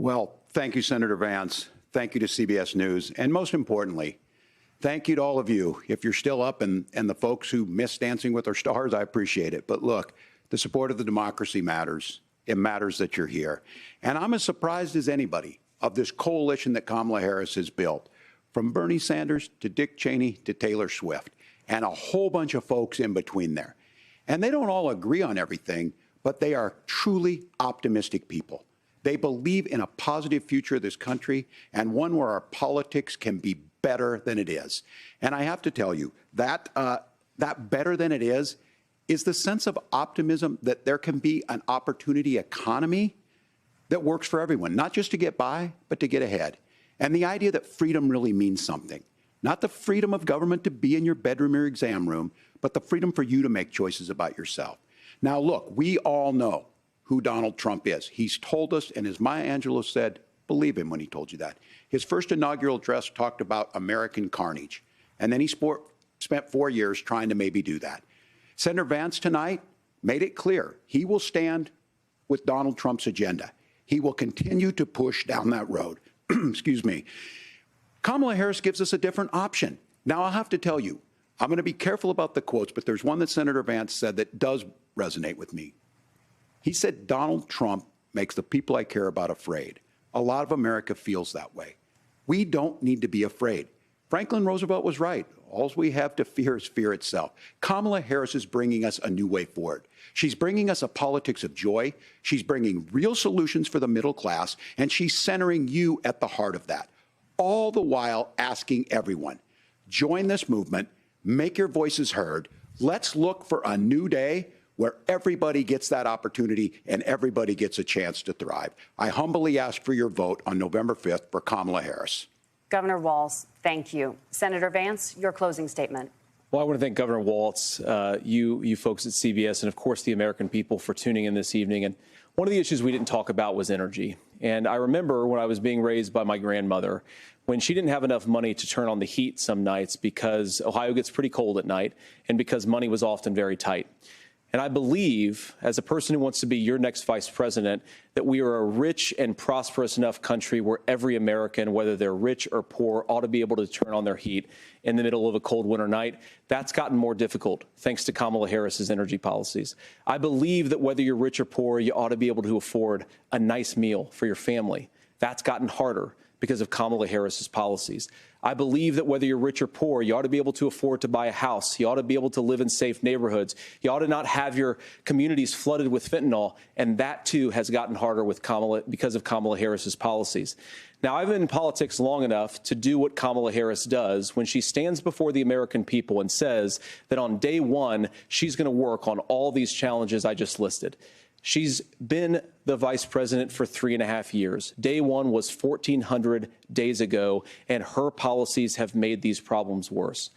Well, thank you, Senator Vance. Thank you to CBS News. And most importantly, thank you to all of you. If you're still up and the folks who miss Dancing with Our Stars, I appreciate it. But look, the support of the democracy matters. It matters that you're here. And I'm as surprised as anybody of this coalition that Kamala Harris has built, from Bernie Sanders to Dick Cheney to Taylor Swift, and a whole bunch of folks in between there. And they don't all agree on everything, but they are truly optimistic people. They believe in a positive future of this country and one where our politics can be better than it is. And I have to tell you, that better than it is the sense of optimism that there can be an opportunity economy that works for everyone, not just to get by, but to get ahead. And the idea that freedom really means something. Not the freedom of government to be in your bedroom or exam room, but the freedom for you to make choices about yourself. Now, look, we all know who Donald Trump is. He's told us, and as Maya Angelou said, believe him when he told you that. His first inaugural address talked about American carnage, and then he spent 4 years trying to maybe do that. Senator Vance tonight made it clear he will stand with Donald Trump's agenda. He will continue to push down that road. Excuse me. Kamala Harris gives us a different option. Now, I'll have to tell you, I'm going to be careful about the quotes, but there's one that Senator Vance said that does resonate with me. He said, Donald Trump makes the people I care about afraid. A lot of America feels that way. We don't need to be afraid. Franklin Roosevelt was right. All we have to fear is fear itself. Kamala Harris is bringing us a new way forward. She's bringing us a politics of joy. She's bringing real solutions for the middle class, and she's centering you at the heart of that. All the while asking everyone, join this movement, make your voices heard. Let's look for a new day where everybody gets that opportunity and everybody gets a chance to thrive. I humbly ask for your vote on November 5th for Kamala Harris. Governor Walz, thank you. Senator Vance, your closing statement. Well, I want to thank Governor Walz, you folks at CBS, and of course the American people for tuning in this evening. And one of the issues we didn't talk about was energy. And I remember when I was being raised by my grandmother, when she didn't have enough money to turn on the heat some nights because Ohio gets pretty cold at night and because money was often very tight. And I believe, as a person who wants to be your next vice president, that we are a rich and prosperous enough country where every American, whether they're rich or poor, ought to be able to turn on their heat in the middle of a cold winter night. That's gotten more difficult thanks to Kamala Harris's energy policies. I believe that whether you're rich or poor, you ought to be able to afford a nice meal for your family. That's gotten harder because of Kamala Harris's policies. I believe that whether you're rich or poor, you ought to be able to afford to buy a house. You ought to be able to live in safe neighborhoods. You ought to not have your communities flooded with fentanyl. And that, too, has gotten harder with because of Kamala Harris's policies. Now, I've been in politics long enough to do what Kamala Harris does when she stands before the American people and says that on day one, she's going to work on all these challenges I just listed. She's been the vice president for 3.5 years. Day one was 1,400 days ago, and her policies have made these problems worse.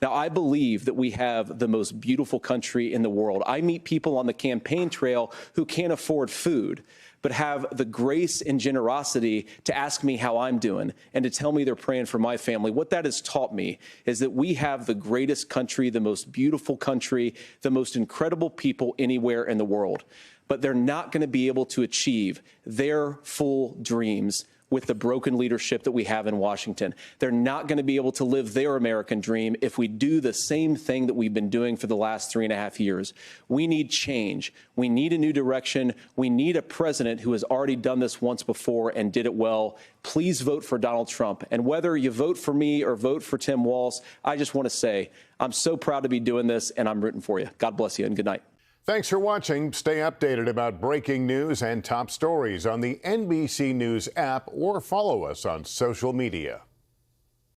Now, I believe that we have the most beautiful country in the world. I meet people on the campaign trail who can't afford food, but have the grace and generosity to ask me how I'm doing and to tell me they're praying for my family. What that has taught me is that we have the greatest country, the most beautiful country, the most incredible people anywhere in the world. But they're not going to be able to achieve their full dreams with the broken leadership that we have in Washington. They're not going to be able to live their American dream if we do the same thing that we've been doing for the last 3.5 years. We need change. We need a new direction. We need a president who has already done this once before and did it well. Please vote for Donald Trump. And whether you vote for me or vote for Tim Walz, I just want to say I'm so proud to be doing this, and I'm rooting for you. God bless you, and good night. Thanks for watching. Stay updated about breaking news and top stories on the NBC News app or follow us on social media.